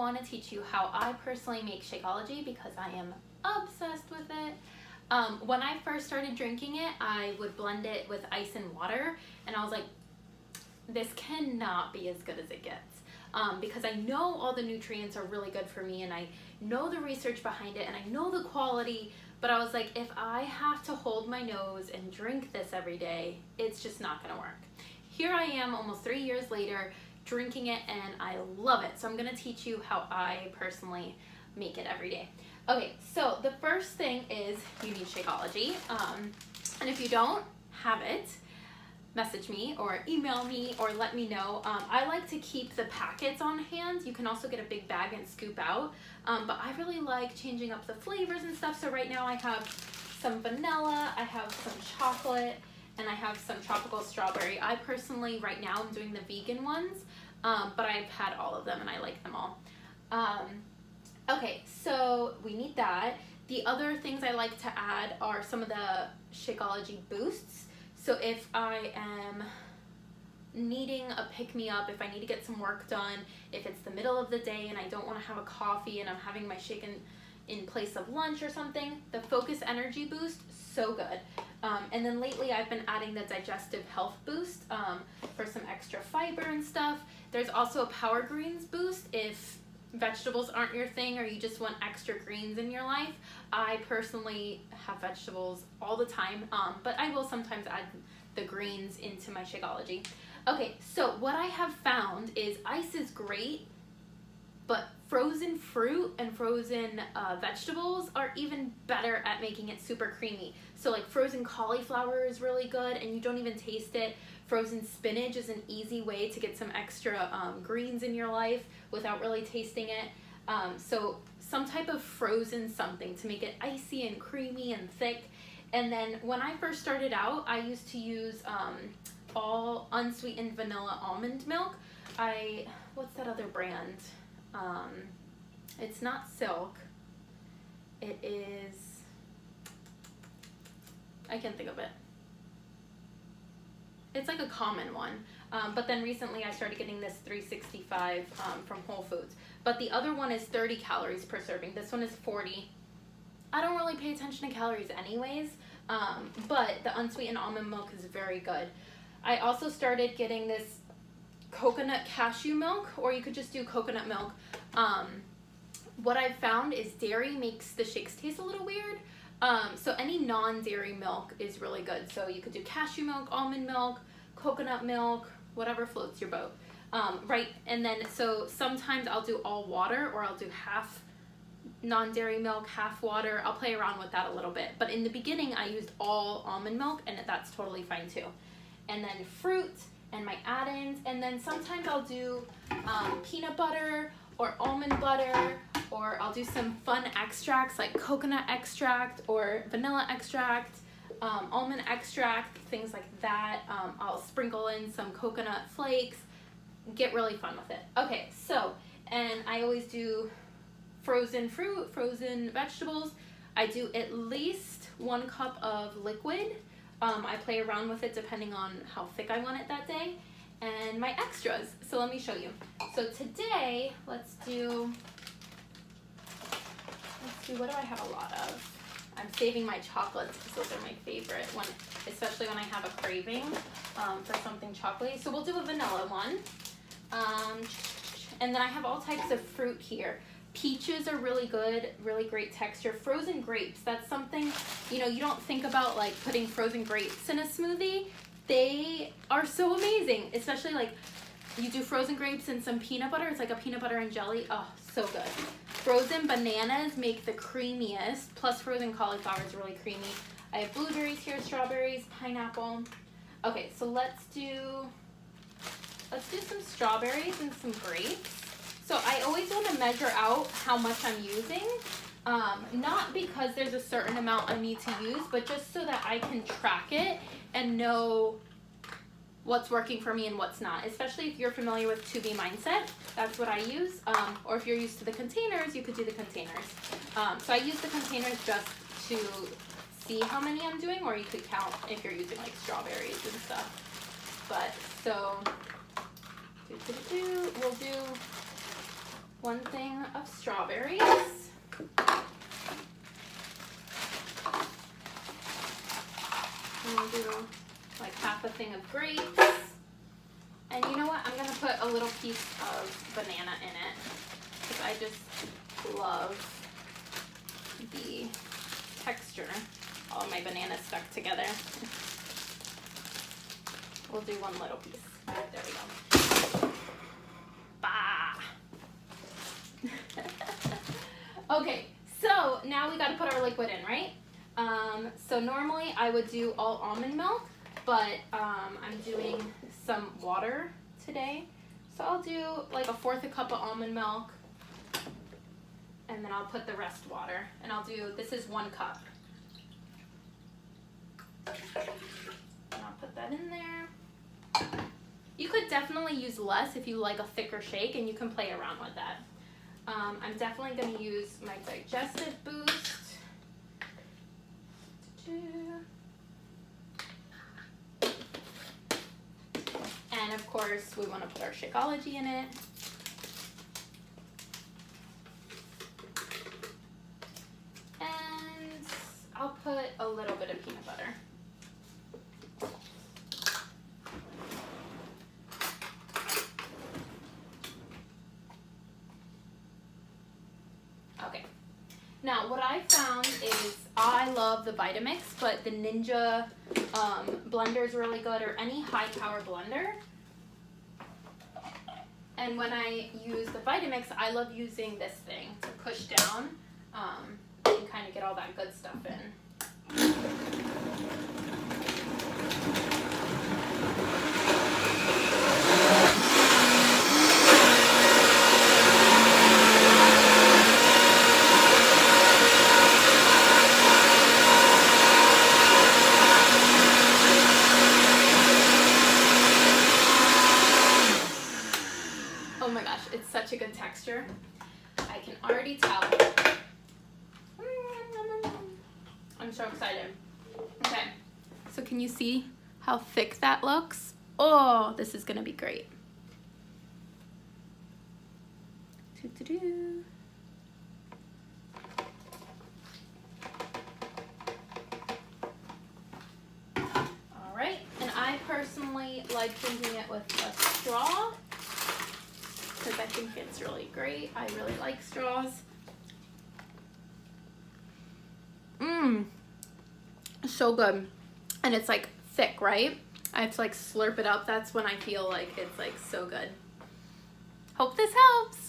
want to teach you how I personally make Shakeology because I am obsessed with it. When I first started drinking it, I would blend it with ice and water, and I was like, this cannot be as good as it gets. Because I know all the nutrients are really good for me, and I know the research behind it, and I know the quality, but I was like, if I have to hold my nose and drink this every day, it's just not gonna work. Here I am almost 3 years later, drinking it, and I love it. So I'm gonna teach you how I personally make it every day. Okay, so the first thing is you need Shakeology, and if you don't have it, message me or email me or let me know. I like to keep the packets on hand. You can also get a big bag and scoop out, but I really like changing up the flavors and stuff. So right now I have some vanilla, I have some chocolate, and I have some tropical strawberry. I personally, right now, I'm doing the vegan ones, but I've had all of them and I like them all. Okay, so we need that. The other things I like to add are some of the Shakeology boosts. So if I am needing a pick-me-up, if I need to get some work done, if it's the middle of the day and I don't want to have a coffee and I'm having my shake in place of lunch or something, the Focus Energy Boost, so good. And then lately I've been adding the Digestive Health Boost for some extra fiber and stuff. There's also a Power Greens Boost if vegetables aren't your thing or you just want extra greens in your life. I personally have vegetables all the time, but I will sometimes add the greens into my Shakeology. Okay, so what I have found is ice is great, but frozen fruit and frozen vegetables are even better at making it super creamy. So like frozen cauliflower is really good and you don't even taste it. Frozen spinach is an easy way to get some extra greens in your life without really tasting it. So some type of frozen something to make it icy and creamy and thick. And then when I first started out, I used to use all unsweetened vanilla almond milk. What's that other brand? It's not Silk. It is, I can't think of it. It's like a common one, but then recently I started getting this 365 from Whole Foods. But the other one is 30 calories per serving. This one is 40. I don't really pay attention to calories anyways, but the unsweetened almond milk is very good. I also started getting this coconut cashew milk, or you could just do coconut milk. What I've found is dairy makes the shakes taste a little weird. So any non-dairy milk is really good. So you could do cashew milk, almond milk, coconut milk, whatever floats your boat. Right, and then so sometimes I'll do all water or I'll do half non-dairy milk, half water. I'll play around with that a little bit. But in the beginning I used all almond milk and that's totally fine too. And then fruit and my add-ins, and then sometimes I'll do peanut butter or almond butter, or I'll do some fun extracts like coconut extract or vanilla extract, almond extract, things like that. I'll sprinkle in some coconut flakes, get really fun with it. Okay, so, and I always do frozen fruit, frozen vegetables. I do at least 1 cup of liquid. I play around with it depending on how thick I want it that day. And my extras, so let me show you. So today, let's do, what do I have a lot of? I'm saving my chocolates because those are my favorite, especially when I have a craving for something chocolatey. So we'll do a vanilla one. And then I have all types of fruit here. Peaches are really good, really great texture. Frozen grapes, that's something, you know, you don't think about like putting frozen grapes in a smoothie. They are so amazing, especially like you do frozen grapes and some peanut butter. It's like a peanut butter and jelly. Oh, so good. Frozen bananas make the creamiest, plus frozen cauliflower is really creamy. I have blueberries here, strawberries, pineapple. Okay, so let's do some strawberries and some grapes. So I always want to measure out how much I'm using, not because there's a certain amount I need to use, but just so that I can track it and know what's working for me and what's not, especially if you're familiar with 2B Mindset. That's what I use, or if you're used to the containers, you could do the containers. So I use the containers just to see how many I'm doing, or you could count if you're using like strawberries and stuff. But so, we'll do 1 thing of strawberries. And we'll do like half a thing of grapes. And you know what? I'm gonna put a little piece of banana in it because I just love the texture. All of my bananas stuck together. We'll do 1 little piece. There we go. Bah! Okay, so now we gotta put our liquid in, right? So normally I would do all almond milk, but I'm doing some water today. So I'll do like 1/4 cup of almond milk, and then I'll put the rest water. And I'll do, this is 1 cup. And I'll put that in there. You could definitely use less if you like a thicker shake, and you can play around with that. I'm definitely going to use my digestive boost. And of course, we want to put our Shakeology in it. And I'll put a little bit of peanut butter. Okay. Now, what I found is I love the Vitamix, but the Ninja blender is really good, or any high power blender. And when I use the Vitamix, I love using this thing to push down and kind of get all that good stuff in. Oh my gosh, it's such a good texture. I can already tell. I'm so excited. Okay, so can you see how thick that looks? Oh, this is gonna be great. Doo-doo-doo. All right, and I personally like drinking it with a straw, because I think it's really great. I really like straws. So good. And it's like thick, right? I have to like slurp it up. That's when I feel like it's like so good. Hope this helps.